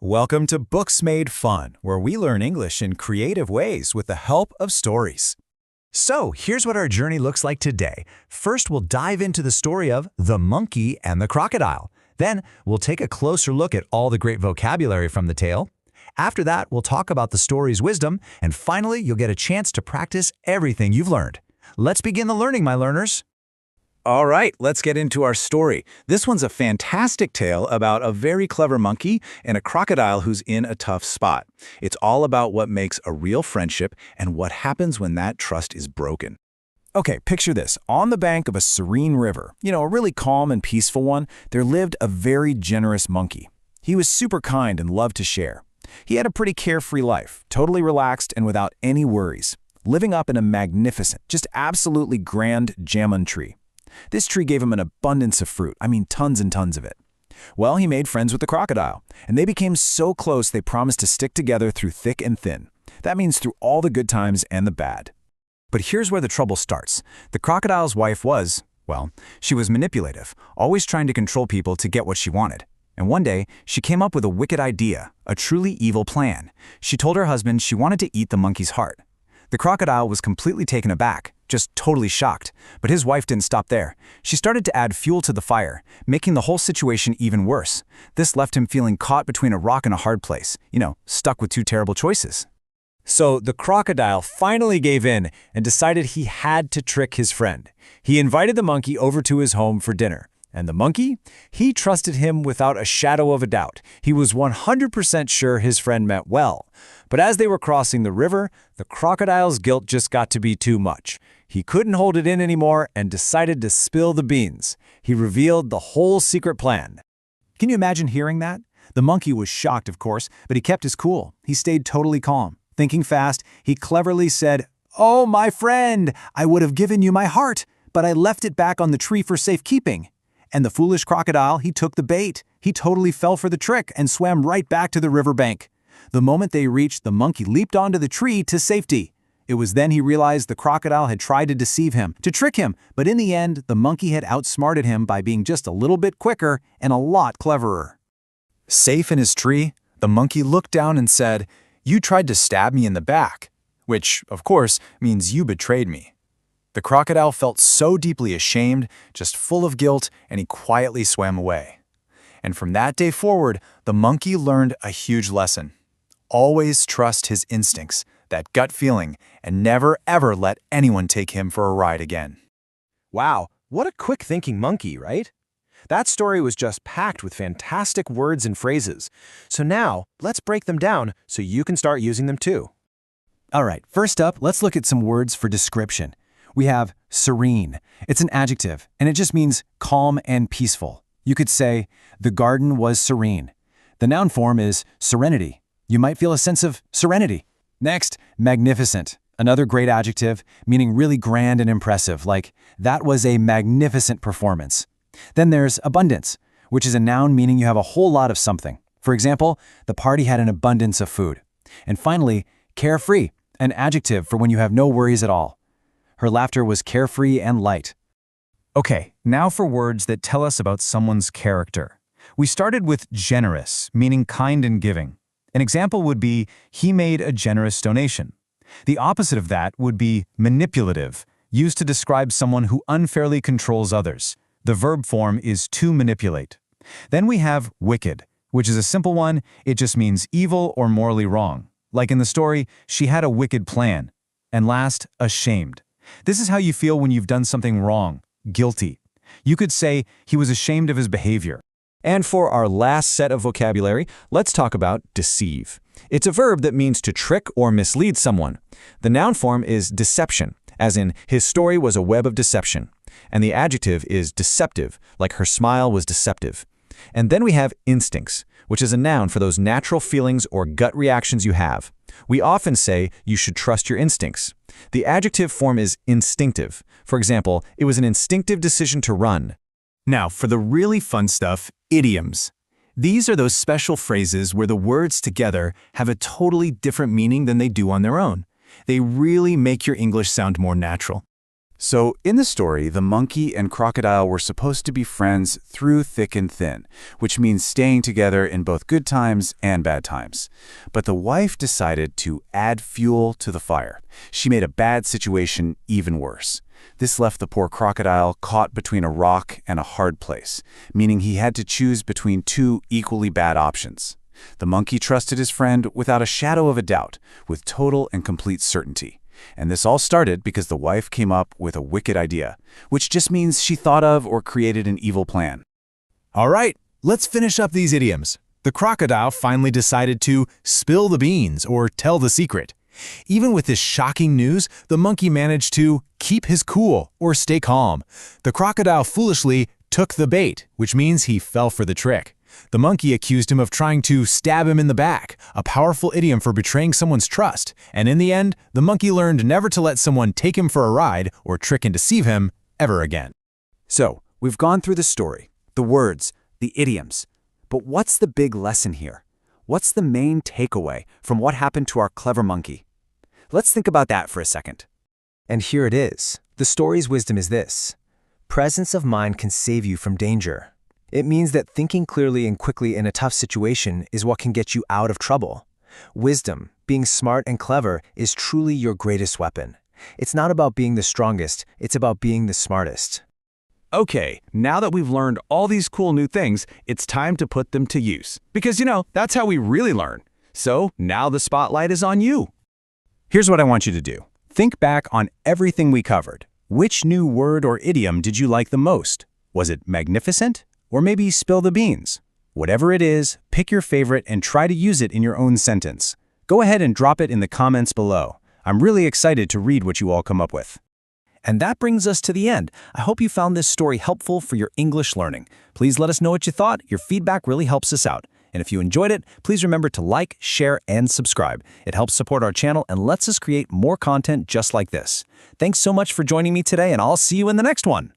Welcome to Books Made Fun, where we learn English in creative ways with the help of stories. So, here's what our journey looks like today. First, we'll dive into the story of The Monkey and the Crocodile. Then, we'll take a closer look at all the great vocabulary from the tale. After that, we'll talk about the story's wisdom, and finally, you'll get a chance to practice everything you've learned. Let's begin the learning, my learners. All right, let's get into our story. This one's a fantastic tale about a very clever monkey and a crocodile who's in a tough spot. It's all about what makes a real friendship and what happens when that trust is broken. Okay, picture this. On the bank of a serene river, a really calm and peaceful one, there lived a very generous monkey. He was super kind and loved to share. He had a pretty carefree life, totally relaxed and without any worries, living up in a magnificent, just absolutely grand jamon tree. This tree gave him an abundance of fruit, tons and tons of it. Well, he made friends with the crocodile, and they became so close they promised to stick together through thick and thin. That means through all the good times and the bad. But here's where the trouble starts. The crocodile's wife was, she was manipulative, always trying to control people to get what she wanted. And one day, she came up with a wicked idea, a truly evil plan. She told her husband she wanted to eat the monkey's heart. The crocodile was completely taken aback, just totally shocked. But his wife didn't stop there. She started to add fuel to the fire, making the whole situation even worse. This left him feeling caught between a rock and a hard place, stuck with two terrible choices. So the crocodile finally gave in and decided he had to trick his friend. He invited the monkey over to his home for dinner. And the monkey? He trusted him without a shadow of a doubt. He was 100% sure his friend meant well. But as they were crossing the river, the crocodile's guilt just got to be too much. He couldn't hold it in anymore and decided to spill the beans. He revealed the whole secret plan. Can you imagine hearing that? The monkey was shocked, of course, but he kept his cool. He stayed totally calm. Thinking fast, he cleverly said, "Oh, my friend, I would have given you my heart, but I left it back on the tree for safekeeping." And the foolish crocodile, he took the bait. He totally fell for the trick and swam right back to the riverbank. The moment they reached, the monkey leaped onto the tree to safety. It was then he realized the crocodile had tried to deceive him, to trick him, but in the end, the monkey had outsmarted him by being just a little bit quicker and a lot cleverer. Safe in his tree, the monkey looked down and said, "You tried to stab me in the back," which, of course, means you betrayed me. The crocodile felt so deeply ashamed, just full of guilt, and he quietly swam away. And from that day forward, the monkey learned a huge lesson. Always trust his instincts, that gut feeling, and never ever let anyone take him for a ride again. Wow, what a quick-thinking monkey, right? That story was just packed with fantastic words and phrases. So now, let's break them down so you can start using them too. All right, first up, let's look at some words for description. We have serene. It's an adjective, and it just means calm and peaceful. You could say, the garden was serene. The noun form is serenity. You might feel a sense of serenity. Next, magnificent. Another great adjective, meaning really grand and impressive, like, that was a magnificent performance. Then there's abundance, which is a noun meaning you have a whole lot of something. For example, the party had an abundance of food. And finally, carefree, an adjective for when you have no worries at all. Her laughter was carefree and light. Okay, now for words that tell us about someone's character. We started with generous, meaning kind and giving. An example would be, he made a generous donation. The opposite of that would be manipulative, used to describe someone who unfairly controls others. The verb form is to manipulate. Then we have wicked, which is a simple one. It just means evil or morally wrong. Like in the story, she had a wicked plan. And last, ashamed. This is how you feel when you've done something wrong, guilty. You could say he was ashamed of his behavior. And for our last set of vocabulary, let's talk about deceive. It's a verb that means to trick or mislead someone. The noun form is deception, as in his story was a web of deception. And the adjective is deceptive, like her smile was deceptive. And then we have instincts, which is a noun for those natural feelings or gut reactions you have. We often say you should trust your instincts. The adjective form is instinctive. For example, it was an instinctive decision to run. Now, for the really fun stuff, idioms. These are those special phrases where the words together have a totally different meaning than they do on their own. They really make your English sound more natural. So, in the story, the monkey and crocodile were supposed to be friends through thick and thin, which means staying together in both good times and bad times. But the wife decided to add fuel to the fire. She made a bad situation even worse. This left the poor crocodile caught between a rock and a hard place, meaning he had to choose between two equally bad options. The monkey trusted his friend without a shadow of a doubt, with total and complete certainty. And this all started because the wife came up with a wicked idea, which just means she thought of or created an evil plan. All right, let's finish up these idioms. The crocodile finally decided to spill the beans or tell the secret. Even with this shocking news, the monkey managed to keep his cool or stay calm. The crocodile foolishly took the bait, which means he fell for the trick. The monkey accused him of trying to stab him in the back, a powerful idiom for betraying someone's trust. And in the end, the monkey learned never to let someone take him for a ride or trick and deceive him ever again. So, we've gone through the story, the words, the idioms. But what's the big lesson here? What's the main takeaway from what happened to our clever monkey? Let's think about that for a second. And here it is. The story's wisdom is this: presence of mind can save you from danger. It means that thinking clearly and quickly in a tough situation is what can get you out of trouble. Wisdom, being smart and clever, is truly your greatest weapon. It's not about being the strongest, it's about being the smartest. Okay, now that we've learned all these cool new things, it's time to put them to use. Because, that's how we really learn. So, now the spotlight is on you. Here's what I want you to do. Think back on everything we covered. Which new word or idiom did you like the most? Was it magnificent? Or maybe spill the beans? Whatever it is, pick your favorite and try to use it in your own sentence. Go ahead and drop it in the comments below. I'm really excited to read what you all come up with. And that brings us to the end. I hope you found this story helpful for your English learning. Please let us know what you thought. Your feedback really helps us out. And if you enjoyed it, please remember to like, share, and subscribe. It helps support our channel and lets us create more content just like this. Thanks so much for joining me today, and I'll see you in the next one.